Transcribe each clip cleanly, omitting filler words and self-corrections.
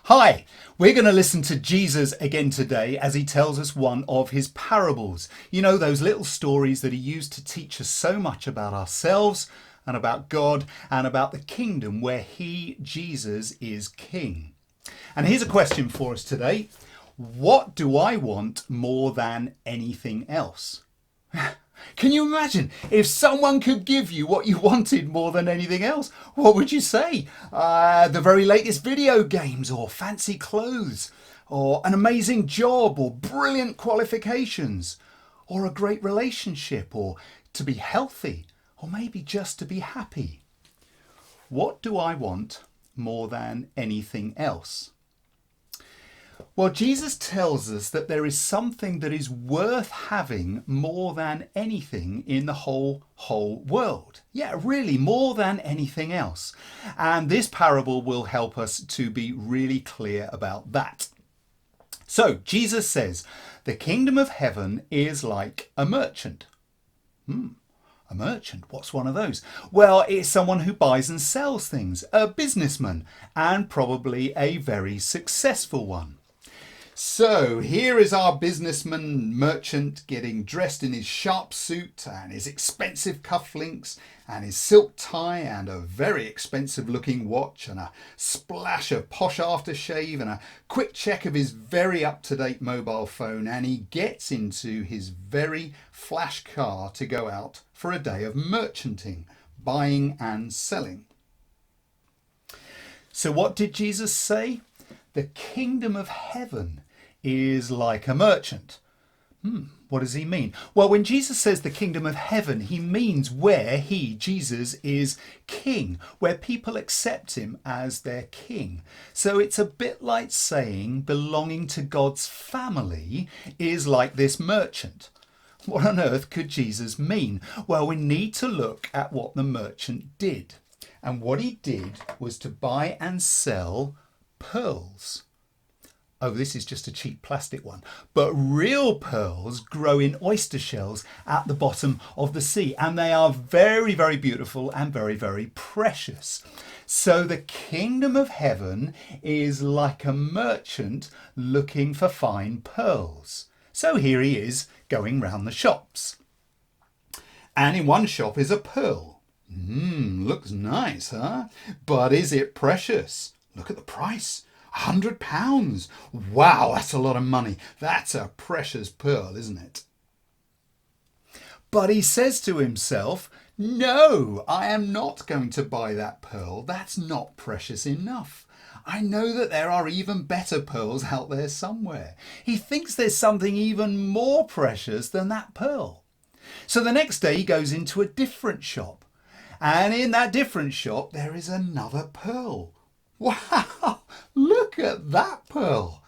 Hi, we're going to listen to Jesus again today as he tells us one of his parables. You know, those little stories that he used to teach us so much about ourselves and about God and about the kingdom where he, Jesus, is king. And here's a question for us today. What do I want more than anything else? Can you imagine if someone could give you what you wanted more than anything else? What would you say? The very latest video games, or fancy clothes, or an amazing job, or brilliant qualifications, or a great relationship, or to be healthy, or maybe just to be happy. What do I want more than anything else? Well, Jesus tells us that there is something that is worth having more than anything in the whole world. Yeah, really, more than anything else. And this parable will help us to be really clear about that. So, Jesus says, the kingdom of heaven is like a merchant. A merchant, what's one of those? Well, it's someone who buys and sells things, a businessman, and probably a very successful one. So here is our businessman merchant getting dressed in his sharp suit and his expensive cufflinks and his silk tie and a very expensive looking watch and a splash of posh aftershave and a quick check of his very up-to-date mobile phone, and he gets into his very flash car to go out for a day of merchanting, buying and selling. So what did Jesus say? The kingdom of heaven is like a merchant. What does he mean? Well, when Jesus says the kingdom of heaven, he means where he, Jesus, is king, where people accept him as their king. So it's a bit like saying belonging to God's family is like this merchant. What on earth could Jesus mean? Well, we need to look at what the merchant did. And what he did was to buy and sell pearls. Oh, this is just a cheap plastic one. But real pearls grow in oyster shells at the bottom of the sea, and they are very, very beautiful and very, very precious. So the kingdom of heaven is like a merchant looking for fine pearls. So here he is going round the shops. And in one shop is a pearl. Looks nice, huh? But is it precious? Look at the price. £100. Wow, that's a lot of money. That's a precious pearl, isn't it? But he says to himself, no, I am not going to buy that pearl. That's not precious enough. I know that there are even better pearls out there somewhere. He thinks there's something even more precious than that pearl. So the next day he goes into a different shop. And in that different shop there is another pearl. Wow, look at that pearl.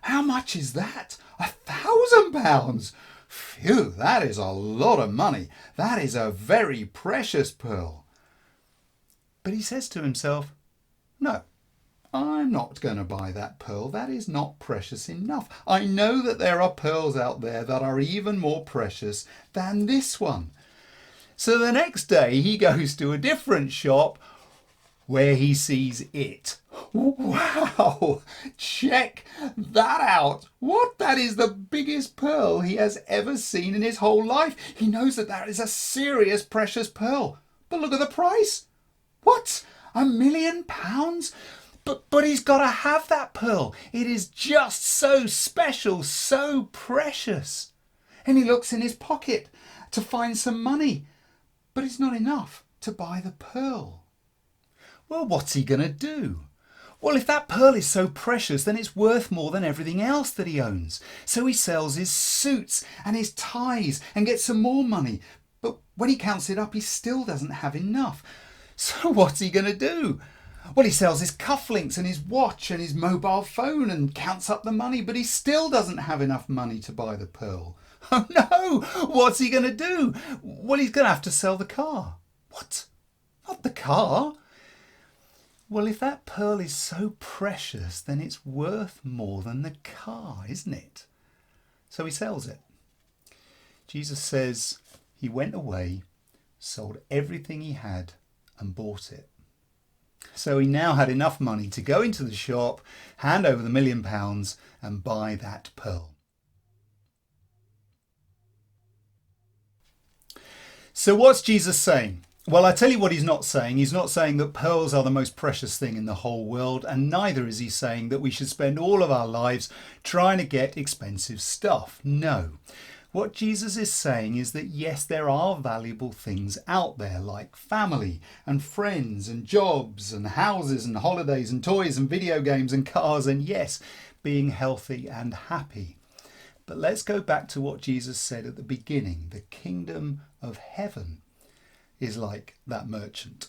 How much is that? £1,000. Phew, that is a lot of money. That is a very precious pearl. But he says to himself, no, I'm not going to buy that pearl. That is not precious enough. I know that there are pearls out there that are even more precious than this one. So the next day he goes to a different shop where he sees it. Wow, check that out. What? That is the biggest pearl he has ever seen in his whole life. He knows that that is a serious precious pearl. But look at the price. What? £1,000,000? But he's got to have that pearl. It is just so special, so precious. And he looks in his pocket to find some money. But it's not enough to buy the pearl. Well, what's he going to do? Well, if that pearl is so precious, then it's worth more than everything else that he owns. So he sells his suits and his ties and gets some more money. But when he counts it up, he still doesn't have enough. So what's he going to do? Well, he sells his cufflinks and his watch and his mobile phone and counts up the money, but he still doesn't have enough money to buy the pearl. Oh no! What's he going to do? Well, he's going to have to sell the car. What? Not the car? Well, if that pearl is so precious, then it's worth more than the car, isn't it? So he sells it. Jesus says he went away, sold everything he had and bought it. So he now had enough money to go into the shop, hand over the £1,000,000 and buy that pearl. So what's Jesus saying? Well, I tell you what he's not saying. He's not saying that pearls are the most precious thing in the whole world, and neither is he saying that we should spend all of our lives trying to get expensive stuff. No. What Jesus is saying is that yes, there are valuable things out there like family and friends and jobs and houses and holidays and toys and video games and cars and yes, being healthy and happy. But let's go back to what Jesus said at the beginning. The kingdom of heaven is like that merchant.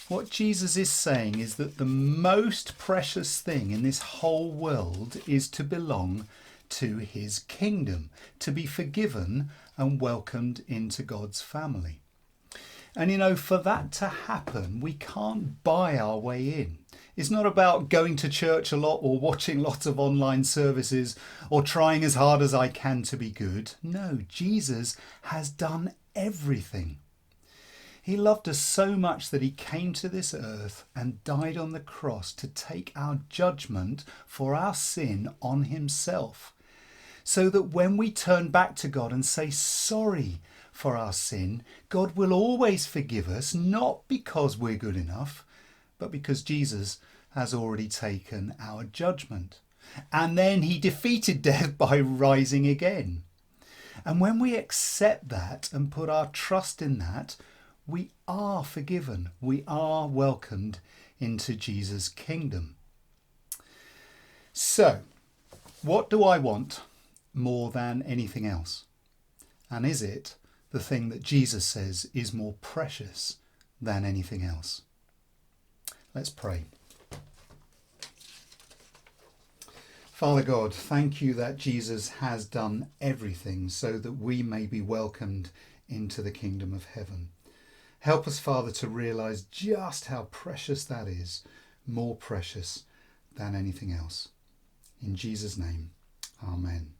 What Jesus is saying is that the most precious thing in this whole world is to belong to his kingdom, to be forgiven and welcomed into God's family. And for that to happen, we can't buy our way in. It's not about going to church a lot or watching lots of online services or trying as hard as I can to be good. No, Jesus has done everything. He loved us so much that he came to this earth and died on the cross to take our judgment for our sin on himself. So that when we turn back to God and say sorry for our sin, God will always forgive us, not because we're good enough, but because Jesus has already taken our judgment. And then he defeated death by rising again. And when we accept that and put our trust in that, we are forgiven. We are welcomed into Jesus' kingdom. So, what do I want more than anything else? And is it the thing that Jesus says is more precious than anything else? Let's pray. Father God, thank you that Jesus has done everything so that we may be welcomed into the kingdom of heaven. Help us, Father, to realise just how precious that is, more precious than anything else. In Jesus' name, amen.